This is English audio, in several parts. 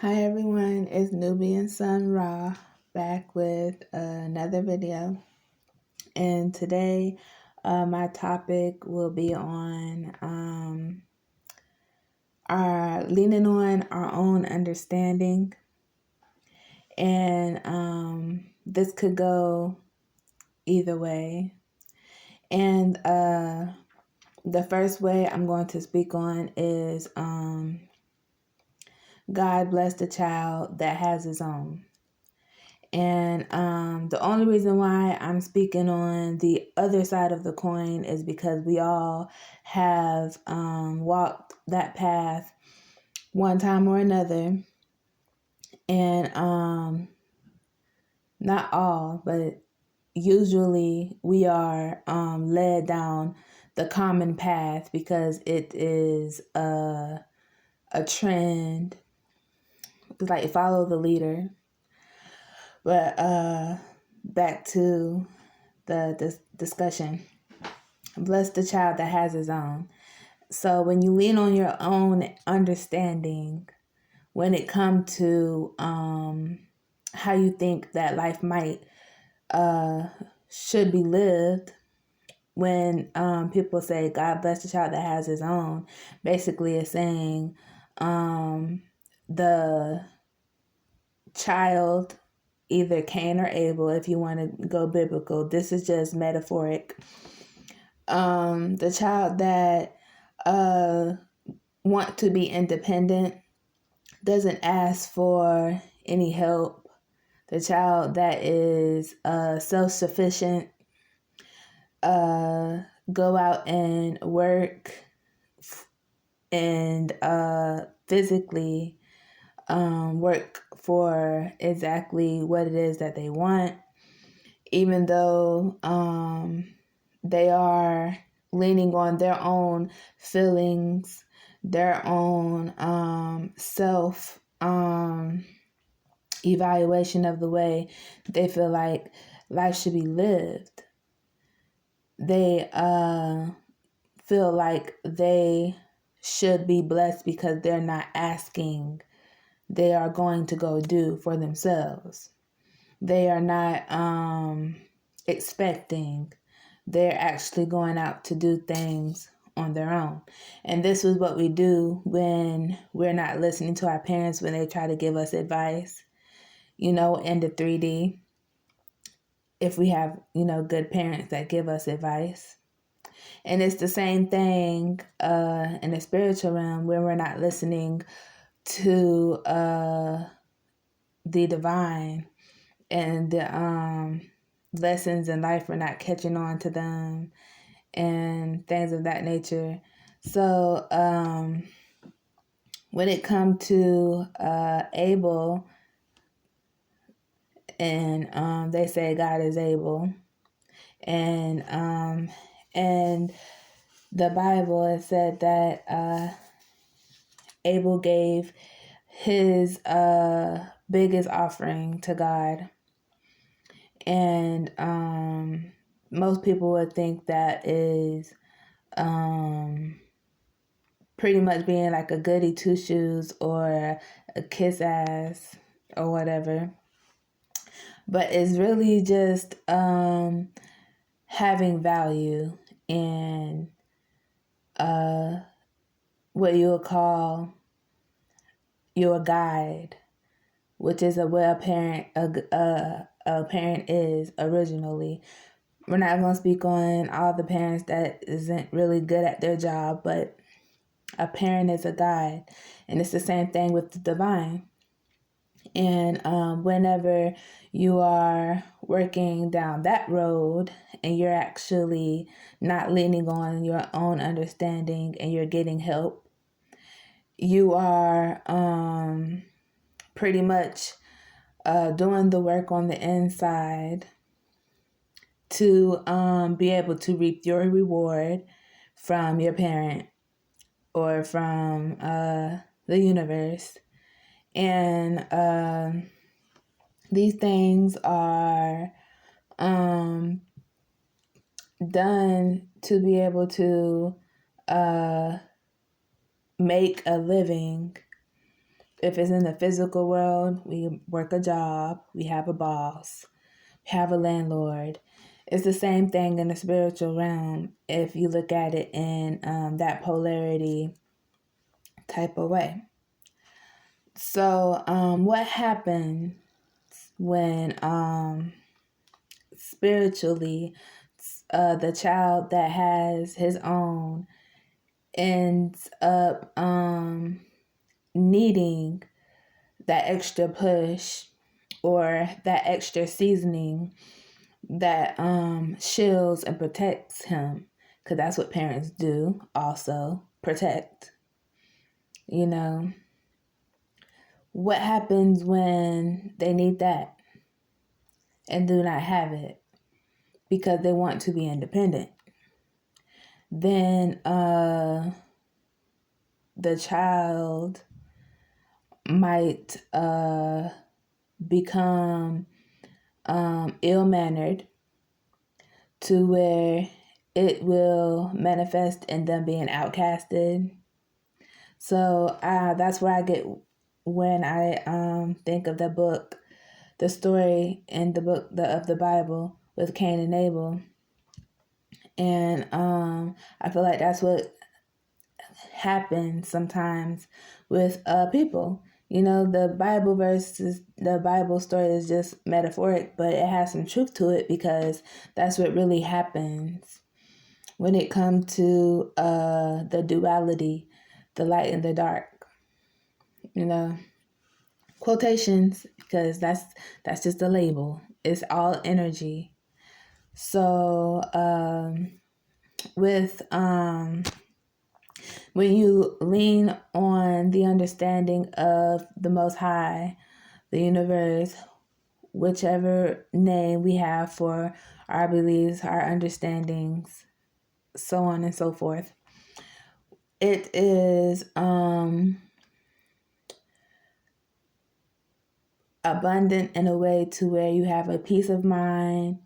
Hi everyone, it's Nubian Sun Ra back with another video. And today my topic will be on our leaning on our own understanding. And this could go either way. And the first way I'm going to speak on is God bless the child that has his own. And the only reason why I'm speaking on the other side of the coin is because we all have walked that path one time or another. And not all, but usually we are led down the common path because it is a trend. It's like follow the leader. But back to the discussion. Bless the child that has his own. So when you lean on your own understanding, when it comes to how you think that life might should be lived, when people say God bless the child that has his own, basically it's saying the child, either Cain or Abel, if you want to go biblical. This is just metaphoric. The child that want to be independent, doesn't ask for any help. The child that is self-sufficient, go out and work and physically work for exactly what it is that they want, even though they are leaning on their own feelings, their own self evaluation of the way they feel like life should be lived. They feel like they should be blessed because they're not asking. They are going to go do for themselves. They are not expecting. They're actually going out to do things on their own. And this is what we do when we're not listening to our parents when they try to give us advice, in the 3D. If we have, good parents that give us advice. And it's the same thing in the spiritual realm when we're not listening to the divine and the lessons in life, we're not catching on to them and things of that nature. So when it comes to Abel, and they say God is able, and the Bible has said that Abel gave his biggest offering to God. And most people would think that is pretty much being like a goody two shoes or a kiss ass or whatever. But it's really just having value in what you would call your guide, which is what a parent is originally. We're not going to speak on all the parents that isn't really good at their job, but a parent is a guide. And it's the same thing with the divine. And whenever you are working down that road and you're actually not leaning on your own understanding and you're getting help, you are pretty much doing the work on the inside to be able to reap your reward from your parent or from the universe. And these things are done to be able to make a living If it's in the physical world, we work a job, we have a boss, we have a landlord. It's the same thing in the spiritual realm if you look at it in that polarity type of way. So what happens when spiritually the child that has his own ends up needing that extra push or that extra seasoning that shields and protects him, because that's what parents do, also protect. What happens when they need that and do not have it because they want to be independent? Then the child might become ill-mannered to where it will manifest in them being outcasted. So that's where I get when I think of the story in the book of the Bible with Cain and Abel. And I feel like that's what happens sometimes with people. The Bible story is just metaphoric, but it has some truth to it, because that's what really happens when it comes to the duality, the light and the dark. Quotations, because that's just a label. It's all energy. So with when you lean on the understanding of the Most High, the universe, whichever name we have for our beliefs, our understandings, so on and so forth, it is abundant in a way to where you have a peace of mind.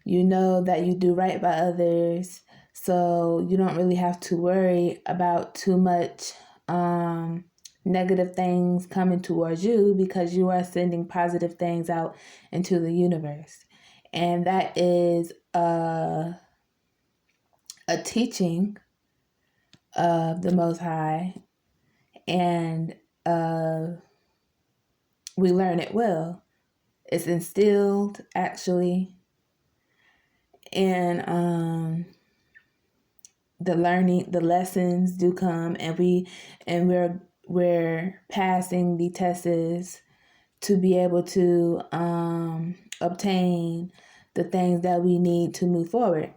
You know that you do right by others, so you don't really have to worry about too much negative things coming towards you, because you are sending positive things out into the universe. And that is a teaching of the Most High, and we learn it well. It's instilled, actually, and the lessons do come, and we're passing the tests to be able to obtain the things that we need to move forward.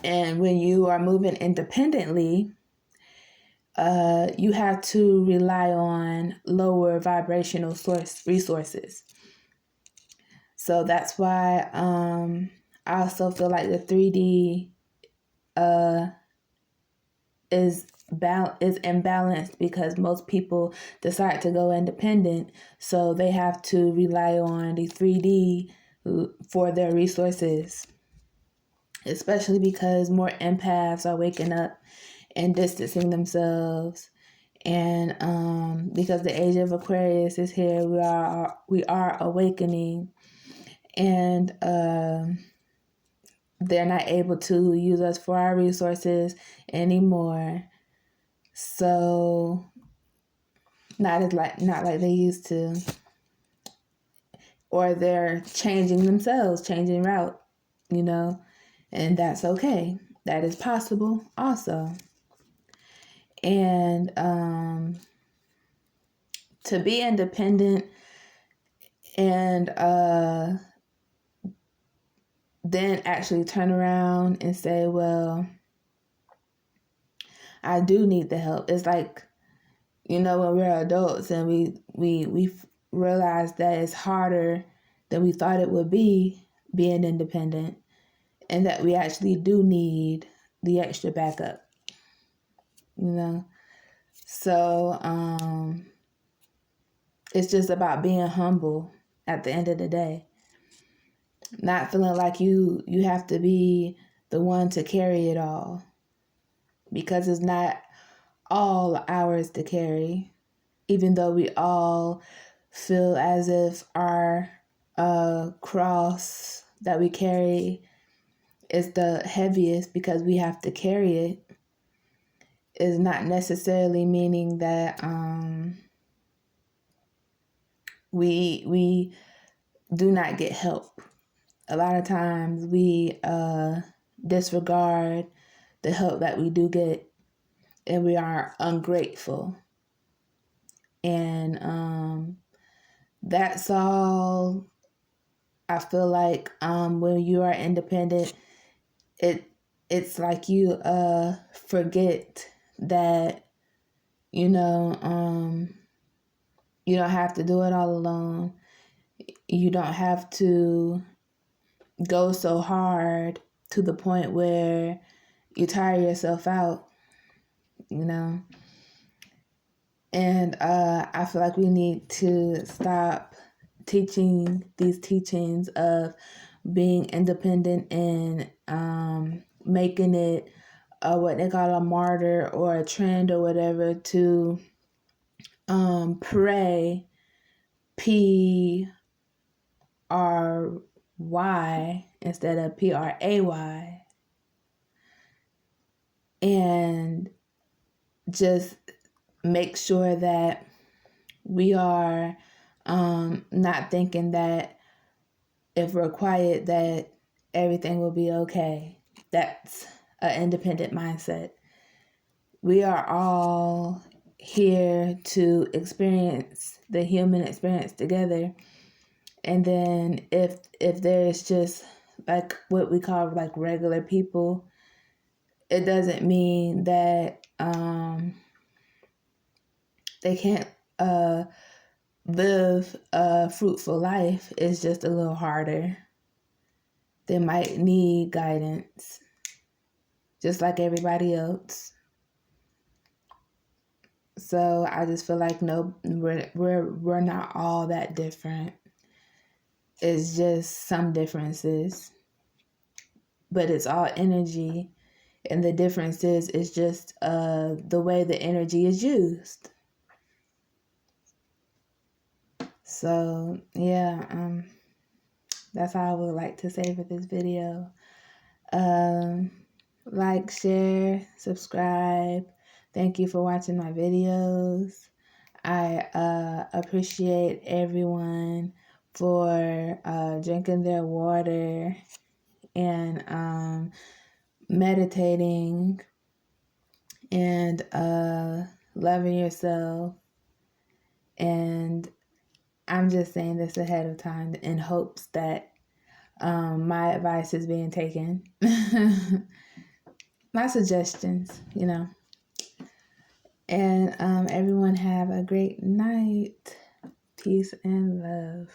And when you are moving independently, you have to rely on lower vibrational source resources. So that's why I also feel like the 3D is imbalanced, because most people decide to go independent, so they have to rely on the 3D for their resources, especially because more empaths are waking up and distancing themselves. And because the age of Aquarius is here, we are awakening, and they're not able to use us for our resources anymore. So not like they used to, or they're changing themselves, changing route, and that's okay. That is possible also. And to be independent and then actually turn around and say, well, I do need the help. It's like, when we're adults and we realize that it's harder than we thought it would be being independent, and that we actually do need the extra backup, So it's just about being humble at the end of the day. Not feeling like you have to be the one to carry it all, because it's not all ours to carry. even though we all feel as if our cross that we carry is the heaviest because we have to carry it, is not necessarily meaning that we do not get help. A lot of times we disregard the help that we do get, and we are ungrateful. And that's all. I feel like when you are independent, it's like you forget that, you know, you don't have to do it all alone. You don't have to go so hard to the point where you tire yourself out, you know. And I feel like we need to stop teaching these teachings of being independent and making it what they call a martyr or a trend or whatever to pray, P-R-Y instead of P-R-A-Y, and just make sure that we are not thinking that if we're quiet that everything will be okay. That's an independent mindset. We are all here to experience the human experience together. And then if there's just like what we call like regular people, it doesn't mean that they can't live a fruitful life. It's just a little harder. They might need guidance, just like everybody else. So I just feel like no, we're not all that different. It's just some differences, but it's all energy, and the differences is just the way the energy is used. So yeah, that's all I would like to say for this video. Like, share, subscribe. Thank you for watching my videos. I appreciate everyone for drinking their water and meditating and loving yourself. And I'm just saying this ahead of time in hopes that my advice is being taken. My suggestions, you know. And everyone have a great night. Peace and love.